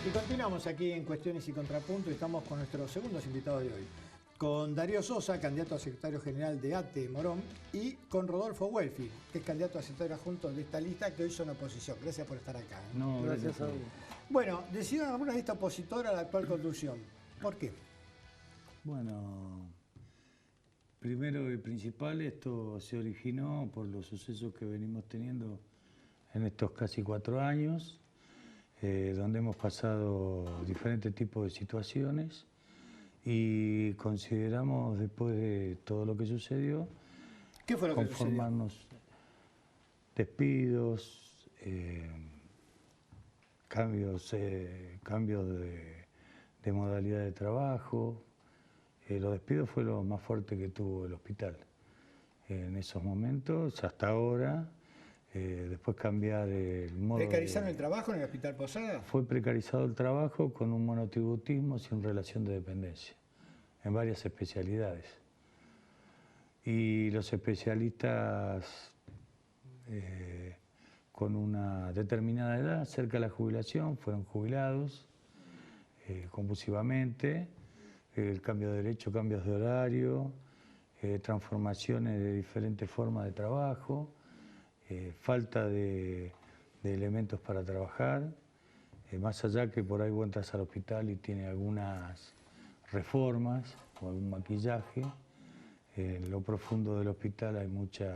Y continuamos aquí en Cuestiones y Contrapunto y estamos con nuestros segundos invitados de hoy. Con Darío Sosa, candidato a secretario general de ATE Morón, y con Rodolfo Welfi, que es candidato a secretario adjunto de esta lista, que hoy son oposición. Gracias por estar acá. No, Gracias a vos. Bueno, decidieron alguna lista opositora a la actual conducción. ¿Por qué? Bueno, primero y principal, esto se originó por los sucesos que venimos teniendo en estos casi 4 años, donde hemos pasado diferentes tipos de situaciones y consideramos, después de todo lo que sucedió, ¿Qué fue lo que conformarnos despidos, cambios de modalidad de trabajo. Los despidos fue lo más fuerte que tuvo el hospital en esos momentos, hasta ahora. Después cambiar el modo. ¿Precarizaron el trabajo en el Hospital Posada? Fue precarizado el trabajo con un monotributismo sin relación de dependencia, en varias especialidades. Y los especialistas con una determinada edad, cerca de la jubilación, fueron jubilados compulsivamente. El cambio de derecho, cambios de horario, transformaciones de diferentes formas de trabajo, falta de elementos para trabajar, más allá que por ahí vos entras al hospital y tiene algunas reformas o algún maquillaje. En lo profundo del hospital hay muchas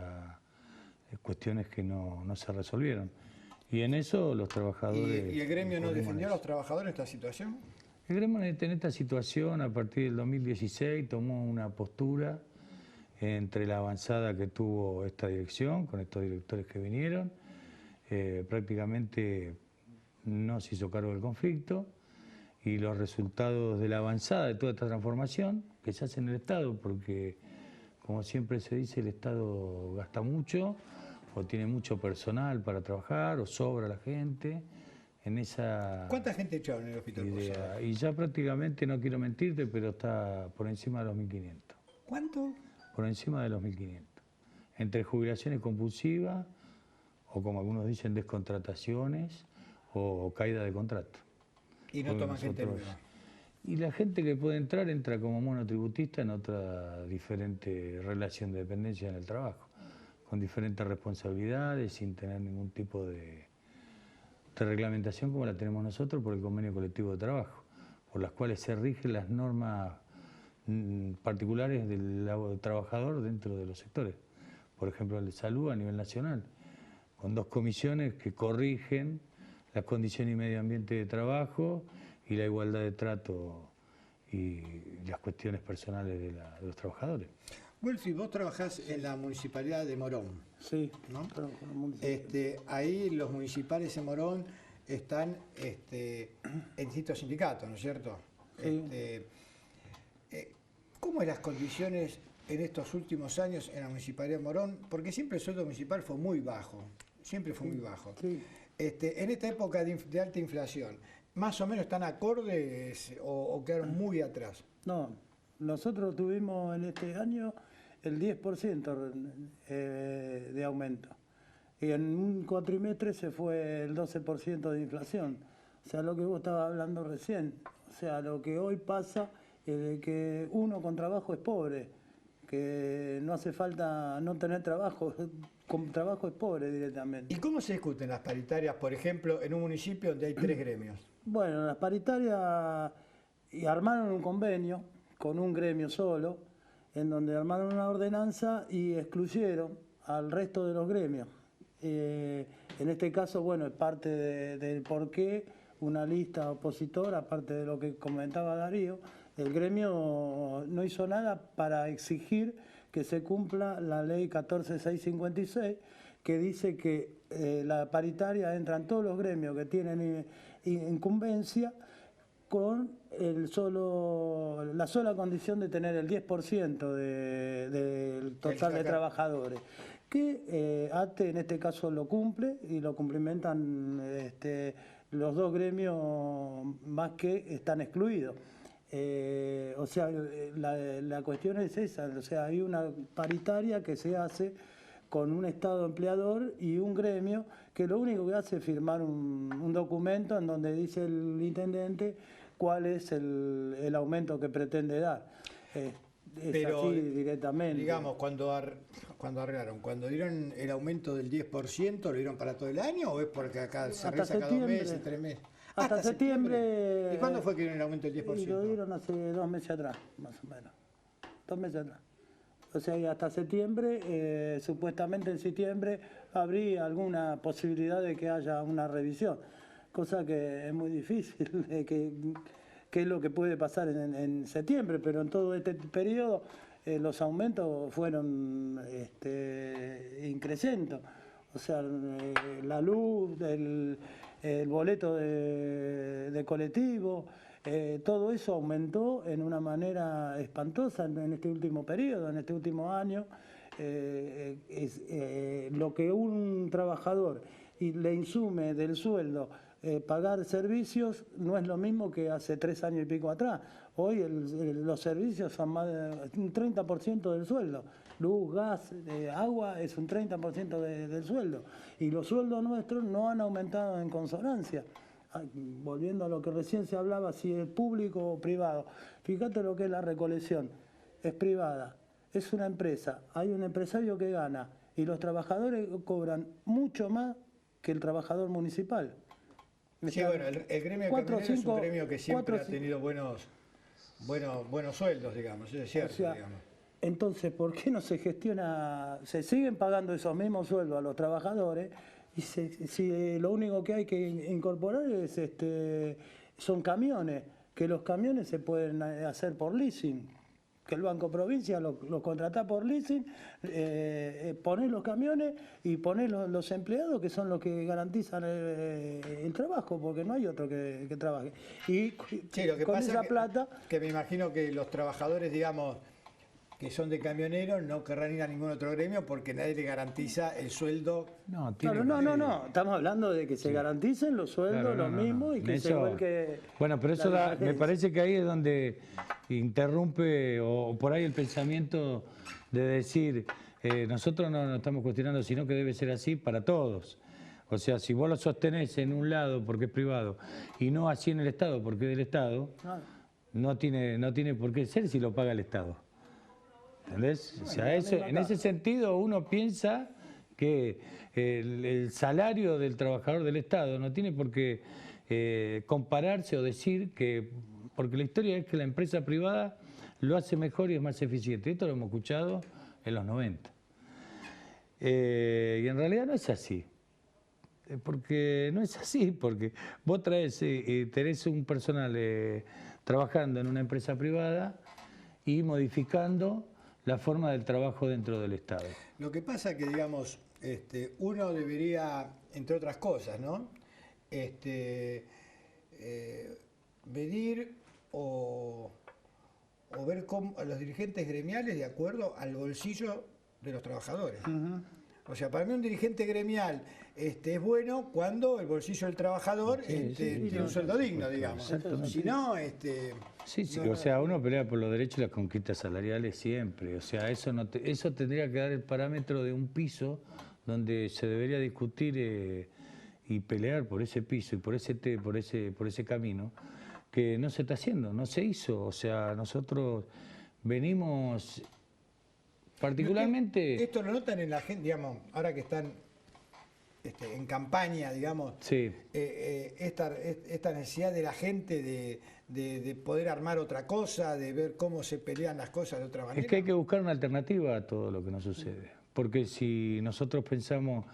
cuestiones que no se resolvieron. Y en eso los trabajadores... ¿Y el gremio no defendió a los trabajadores en esta situación? El gremio en esta situación, a partir del 2016, tomó una postura entre la avanzada que tuvo esta dirección, con estos directores que vinieron. Prácticamente no se hizo cargo del conflicto y los resultados de la avanzada de toda esta transformación que se hace en el Estado, porque como siempre se dice, el Estado gasta mucho o tiene mucho personal para trabajar o sobra la gente. En esa ¿Cuánta gente echaron en el Hospital Posada? Y ya prácticamente, no quiero mentirte, pero está por encima de los 1.500. ¿Cuánto? Por encima de los 1.500. Entre jubilaciones compulsivas, o como algunos dicen, descontrataciones, o caída de contrato. ¿Y no toman gente nueva? Y la gente que puede entrar, entra como monotributista en otra diferente relación de dependencia en el trabajo, con diferentes responsabilidades, sin tener ningún tipo de reglamentación como la tenemos nosotros por el convenio colectivo de trabajo, por las cuales se rigen las normas particulares del trabajador dentro de los sectores. Por ejemplo, el de salud a nivel nacional, con 2 comisiones que corrigen las condiciones y medio ambiente de trabajo y la igualdad de trato y las cuestiones personales de los trabajadores. Welfi, vos trabajás en la Municipalidad de Morón. Sí, ¿no? Claro, Ahí los municipales de Morón están en distintos sindicatos, ¿no es cierto? Sí. ¿Cómo son las condiciones en estos últimos años en la Municipalidad de Morón? Porque siempre el sueldo municipal fue muy bajo, siempre fue muy bajo. Sí. En esta época de alta inflación, ¿más o menos están acordes o quedaron muy atrás? No, nosotros tuvimos en este año el 10% de aumento. Y en un cuatrimestre se fue el 12% de inflación. O sea, lo que vos estabas hablando recién. O sea, lo que hoy pasa es de que uno con trabajo es pobre, que no hace falta no tener trabajo, con trabajo es pobre directamente. ¿Y cómo se discuten las paritarias, por ejemplo, en un municipio donde hay 3 gremios? Bueno, las paritarias armaron un convenio con un gremio solo, en donde armaron una ordenanza y excluyeron al resto de los gremios. En este caso, bueno, es parte del por qué una lista opositora, aparte de lo que comentaba Darío, el gremio no hizo nada para exigir que se cumpla la ley 14656, que dice que la paritaria entran todos los gremios que tienen incumbencia con la sola condición de tener el 10% del total de trabajadores, que ATE en este caso lo cumple y lo cumplimentan los 2 gremios más que están excluidos. O sea, la cuestión es esa, o sea, hay una paritaria que se hace con un Estado empleador y un gremio que lo único que hace es firmar un documento en donde dice el intendente cuál es el aumento que pretende dar. Es Pero, así directamente. digamos, cuando arreglaron, cuando dieron el aumento del 10%, ¿lo dieron para todo el año o es porque acá se reza cada 2 meses, 3 meses? Hasta septiembre. ¿Y cuándo fue que dieron el aumento del 10%? Y lo dieron hace 2 meses atrás, más o menos. 2 meses atrás. O sea, y hasta septiembre, supuestamente en septiembre, habría alguna posibilidad de que haya una revisión. Cosa que es muy difícil, que es lo que puede pasar en septiembre, pero en todo este periodo los aumentos fueron incrementos. O sea, la luz, el boleto de colectivo, todo eso aumentó en una manera espantosa en este último periodo, en este último año. Lo que un trabajador le insume del sueldo pagar servicios no es lo mismo que hace 3 años y pico atrás. Hoy los servicios son más de un 30% del sueldo. Luz, gas, agua es un 30% del sueldo. Y los sueldos nuestros no han aumentado en consonancia. Volviendo a lo que recién se hablaba, si es público o privado. Fíjate lo que es la recolección. Es privada, es una empresa, hay un empresario que gana y los trabajadores cobran mucho más que el trabajador municipal. Sí, bueno, el gremio camionero es un gremio que siempre ha tenido buenos sueldos, digamos, eso es cierto, o sea, digamos. Entonces, ¿por qué no se gestiona, se siguen pagando esos mismos sueldos a los trabajadores y si lo único que hay que incorporar es son camiones, que los camiones se pueden hacer por leasing? Que el Banco Provincia los contrata por leasing, ponés los camiones y ponés los empleados que son los que garantizan el trabajo, porque no hay otro que trabaje. Y sí, lo que con pasa esa plata... Que me imagino que los trabajadores, digamos, que son de camioneros, no querrán ir a ningún otro gremio porque nadie le garantiza el sueldo. No, estamos hablando de que se garanticen los sueldos, los mismos, y que eso, se vuelque... Bueno, pero eso me parece que ahí es donde interrumpe o por ahí el pensamiento de decir, nosotros no nos estamos cuestionando, sino que debe ser así para todos. O sea, si vos lo sostenés en un lado porque es privado y no así en el Estado porque es del Estado, no tiene por qué ser si lo paga el Estado. ¿Entendés? O sea, en ese sentido uno piensa que el salario del trabajador del Estado no tiene por qué compararse o decir que, porque la historia es que la empresa privada lo hace mejor y es más eficiente. Esto lo hemos escuchado en los 90. Y en realidad no es así. Porque no es así, porque vos tenés un personal trabajando en una empresa privada y modificando la forma del trabajo dentro del Estado. Lo que pasa que, digamos, uno debería, entre otras cosas, ¿no? Medir o ver a los dirigentes gremiales de acuerdo al bolsillo de los trabajadores. O sea, para mí un dirigente gremial es bueno cuando el bolsillo del trabajador tiene un sueldo digno, digamos. Si no, o sea, uno pelea por los derechos y las conquistas salariales siempre. O sea, eso tendría que dar el parámetro de un piso donde se debería discutir y pelear por ese piso y por ese camino que no se está haciendo, no se hizo. O sea, nosotros venimos particularmente... Esto lo notan en la gente, digamos, ahora que están en campaña, digamos, sí. Esta necesidad de la gente de poder armar otra cosa, de ver cómo se pelean las cosas de otra manera. Es que hay que buscar una alternativa a todo lo que nos sucede, porque si nosotros pensamos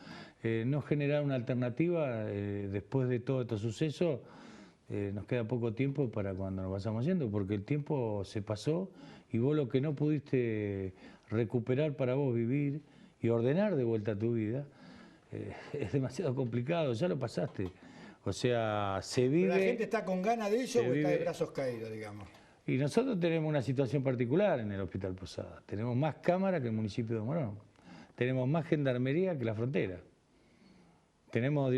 no generar una alternativa después de todo estos sucesos, nos queda poco tiempo para cuando nos vayamos yendo, porque el tiempo se pasó y vos lo que no pudiste recuperar para vos vivir y ordenar de vuelta tu vida, es demasiado complicado, ya lo pasaste. O sea, se vive... ¿Pero la gente está con ganas de eso o está de brazos caídos, digamos? Y nosotros tenemos una situación particular en el Hospital Posada. Tenemos más cámaras que el municipio de Morón. Tenemos más gendarmería que la frontera. Tenemos un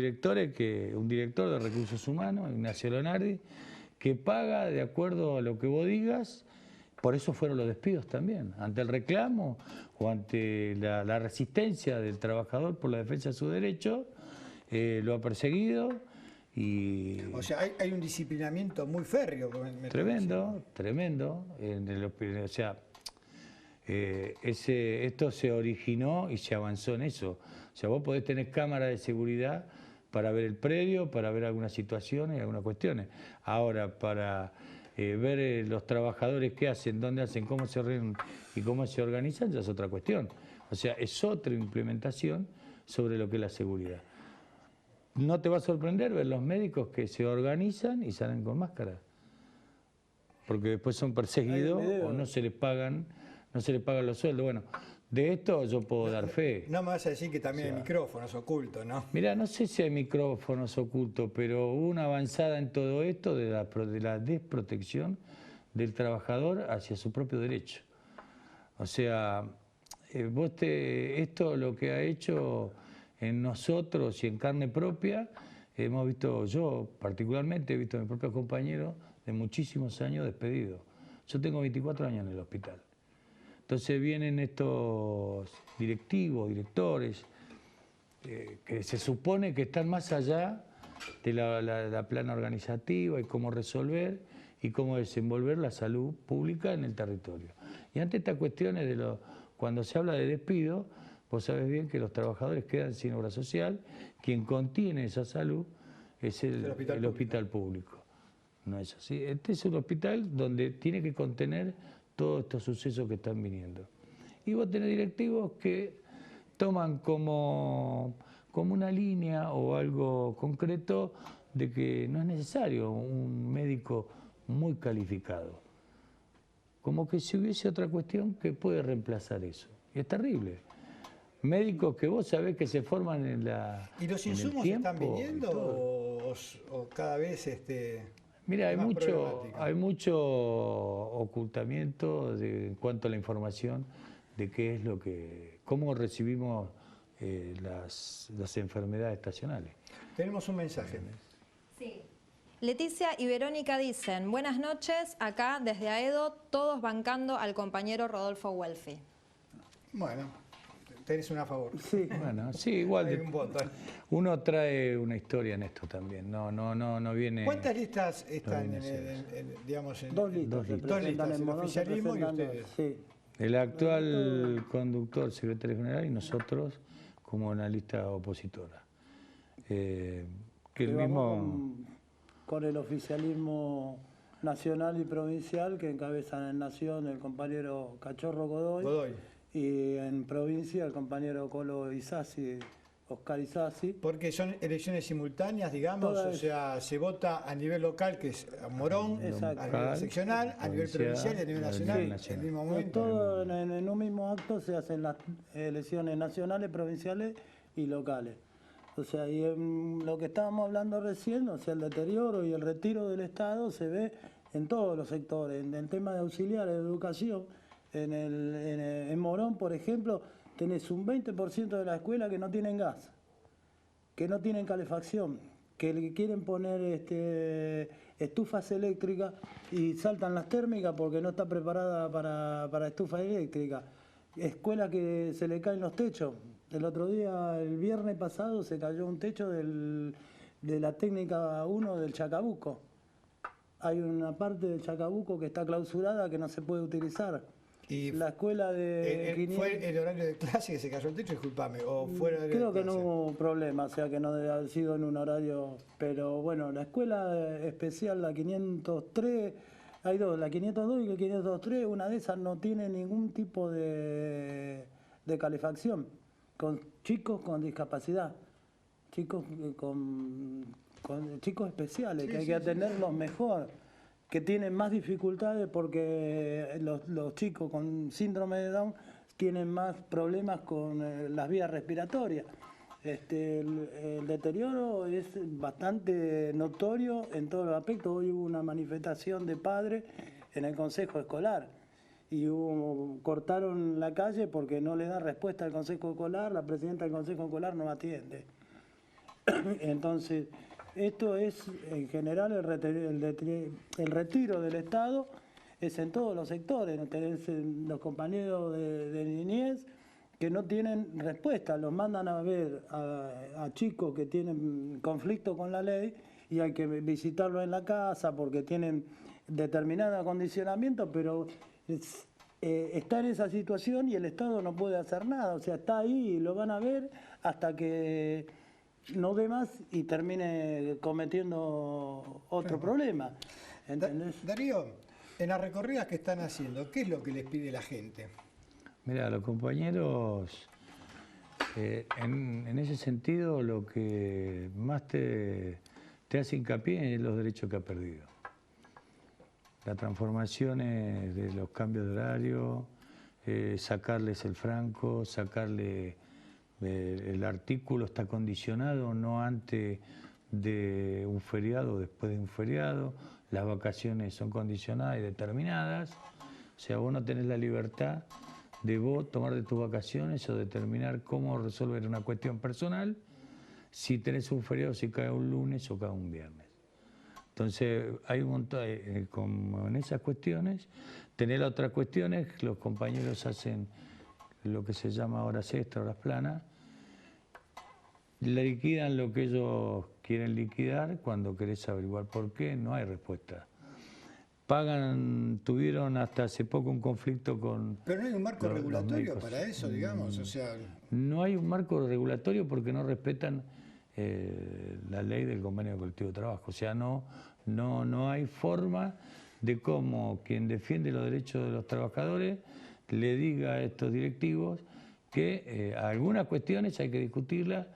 director de recursos humanos, Ignacio Leonardi, que paga de acuerdo a lo que vos digas Por eso fueron los despidos también, ante el reclamo o ante la resistencia del trabajador por la defensa de sus derechos, lo ha perseguido y... O sea, hay un disciplinamiento muy férreo. Tremendo, tremendo. O sea, esto se originó y se avanzó en eso. O sea, vos podés tener cámaras de seguridad para ver el predio, para ver algunas situaciones, algunas cuestiones. Ahora, para ver los trabajadores qué hacen, dónde hacen, cómo se reúnen y cómo se organizan, ya es otra cuestión. O sea, es otra implementación sobre lo que es la seguridad. No te va a sorprender ver los médicos que se organizan y salen con máscara, porque después son perseguidos o no se les pagan los sueldos. Bueno, de esto yo puedo dar fe. No me vas a decir que también hay micrófonos ocultos, ¿no? Mira, no sé si hay micrófonos ocultos, pero hubo una avanzada en todo esto de la desprotección del trabajador hacia su propio derecho. O sea, esto lo que ha hecho en nosotros y en carne propia, hemos visto, yo particularmente he visto a mis propios compañeros de muchísimos años despedidos. Yo tengo 24 años en el hospital. Entonces vienen estos directivos, directores, que se supone que están más allá de la plana organizativa y cómo resolver y cómo desenvolver la salud pública en el territorio. Y ante estas cuestiones cuando se habla de despido, vos sabés bien que los trabajadores quedan sin obra social, quien contiene esa salud es el hospital público. No es así. Este es un hospital donde tiene que contener todos estos sucesos que están viniendo. Y vos tenés directivos que toman como una línea o algo concreto de que no es necesario un médico muy calificado. Como que si hubiese otra cuestión que puede reemplazar eso. Y es terrible. Médicos que vos sabés que se forman en la... ¿Y los insumos están viniendo o cada vez Mira, hay mucho ocultamiento en cuanto a la información de qué es cómo recibimos las enfermedades estacionales. Tenemos un mensaje. Sí. Leticia y Verónica dicen, buenas noches, acá desde Aedo, todos bancando al compañero Rodolfo Welfi. Bueno, tenés una a favor. Sí. Bueno, sí, igual. Hay un voto. Uno trae una historia en esto también. No viene. ¿Cuántas listas están digamos, Dos listas. Dos listas, el oficialismo y ustedes. Sí. El actual conductor, secretario general, y nosotros como una lista opositora. Que el mismo... con el oficialismo nacional y provincial que encabezan en Nación el compañero Cachorro Godoy. Y en provincia el compañero Colo Isasi, Oscar Isasi. Porque son elecciones simultáneas, digamos, o sea, se vota a nivel local, que es Morón, Exacto. a nivel seccional, a nivel provincial y a nivel nacional, en el mismo momento. Todo en un mismo acto se hacen las elecciones nacionales, provinciales y locales. O sea, y en lo que estábamos hablando recién, o sea, el deterioro y el retiro del Estado se ve en todos los sectores, en el tema de auxiliares de educación. En Morón, por ejemplo, tenés un 20% de la escuela que no tienen gas, que no tienen calefacción, que le quieren poner estufas eléctricas y saltan las térmicas porque no está preparada para estufas eléctricas. Escuelas que se le caen los techos. El otro día, el viernes pasado, se cayó un techo de la técnica 1 del Chacabuco. Hay una parte del Chacabuco que está clausurada que no se puede utilizar. Y la escuela de... ¿Fue el horario de clase que se cayó el techo? Disculpame. ¿O fue el horario Creo de que no hubo problema, o sea que no debe haber sido en un horario... Pero bueno, la escuela especial, la 503, hay dos, la 502 y la 503, una de esas no tiene ningún tipo de calefacción, con chicos con discapacidad, chicos chicos especiales, que hay que atenderlos mejor, que tienen más dificultades porque los chicos con síndrome de Down tienen más problemas con las vías respiratorias. El deterioro es bastante notorio en todos los aspectos. Hoy hubo una manifestación de padres en el Consejo Escolar y cortaron la calle porque no le da respuesta al Consejo Escolar, la presidenta del Consejo Escolar no atiende. Entonces, esto es en general el retiro del Estado es en todos los sectores. Tenés los compañeros de niñez que no tienen respuesta, los mandan a ver a chicos que tienen conflicto con la ley y hay que visitarlos en la casa porque tienen determinado acondicionamiento, pero está en esa situación y el Estado no puede hacer nada, o sea, está ahí y lo van a ver hasta que no dé más y termine cometiendo otro problema. ¿Entendés? Darío, en las recorridas que están haciendo, ¿qué es lo que les pide la gente? Mira, los compañeros, en ese sentido, lo que más te hace hincapié es los derechos que ha perdido. Las transformaciones de los cambios de horario, sacarles el franco, sacarle el artículo está condicionado no antes de un feriado, después de un feriado, las vacaciones son condicionadas y determinadas, o sea, vos no tenés la libertad de vos tomar de tus vacaciones o determinar cómo resolver una cuestión personal si tenés un feriado, si cae un lunes o cae un viernes. Entonces, hay un montón, como en esas cuestiones, tener otras cuestiones, los compañeros hacen lo que se llama horas extras, horas planas, le liquidan lo que ellos quieren liquidar, cuando querés averiguar por qué, no hay respuesta. Tuvieron hasta hace poco un conflicto con... Pero no hay un marco regulatorio para eso, digamos, o sea... No hay un marco regulatorio porque no respetan la ley del convenio colectivo de trabajo, o sea, no hay forma de cómo quien defiende los derechos de los trabajadores le diga a estos directivos que algunas cuestiones hay que discutirlas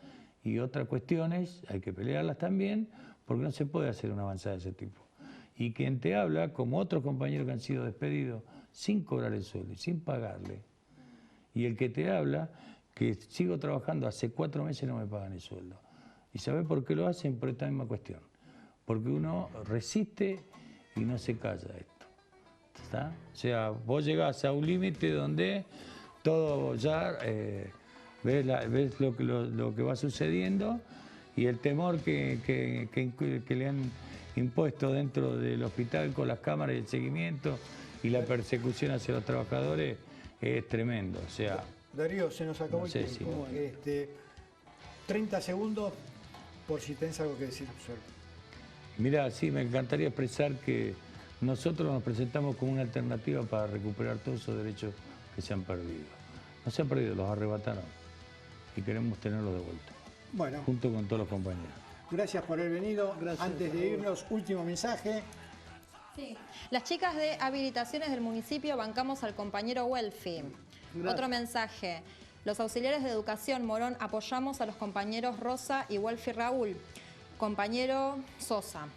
y otras cuestiones hay que pelearlas también, porque no se puede hacer una avanzada de ese tipo. Y quien te habla, como otros compañeros que han sido despedidos sin cobrar el sueldo y sin pagarle, y el que te habla, que sigo trabajando, hace 4 meses no me pagan el sueldo. ¿Y sabés por qué lo hacen? Por esta misma cuestión. Porque uno resiste y no se calla esto. ¿Está? O sea, vos llegás a un límite donde todo ya... ves lo que va sucediendo y el temor que le han impuesto dentro del hospital con las cámaras y el seguimiento y la persecución hacia los trabajadores es tremendo. O sea, Darío, se nos acabó el tiempo. 30 segundos por si tenés algo que decir. Mirá, sí, me encantaría expresar que nosotros nos presentamos como una alternativa para recuperar todos esos derechos que se han perdido. No se han perdido, los arrebataron. Y queremos tenerlo de vuelta. Bueno. Junto con todos los compañeros. Gracias por haber venido. Gracias. Antes de irnos, último mensaje. Sí. Las chicas de habilitaciones del municipio bancamos al compañero Welfi. Otro mensaje. Los auxiliares de educación Morón apoyamos a los compañeros Rosa y Welfi Raúl. Compañero Sosa.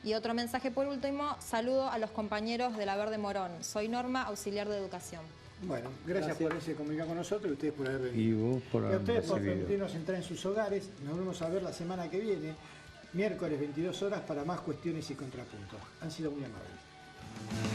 Y otro mensaje por último. Saludo a los compañeros de la Verde Morón. Soy Norma, auxiliar de educación. Bueno, gracias por haberse comunicado con nosotros y ustedes por haber venido. Y vos por haber ustedes por recibido. permitirnos entrar en sus hogares. Nos vemos a ver la semana que viene, miércoles 22 horas, para más cuestiones y contrapuntos. Han sido muy amables.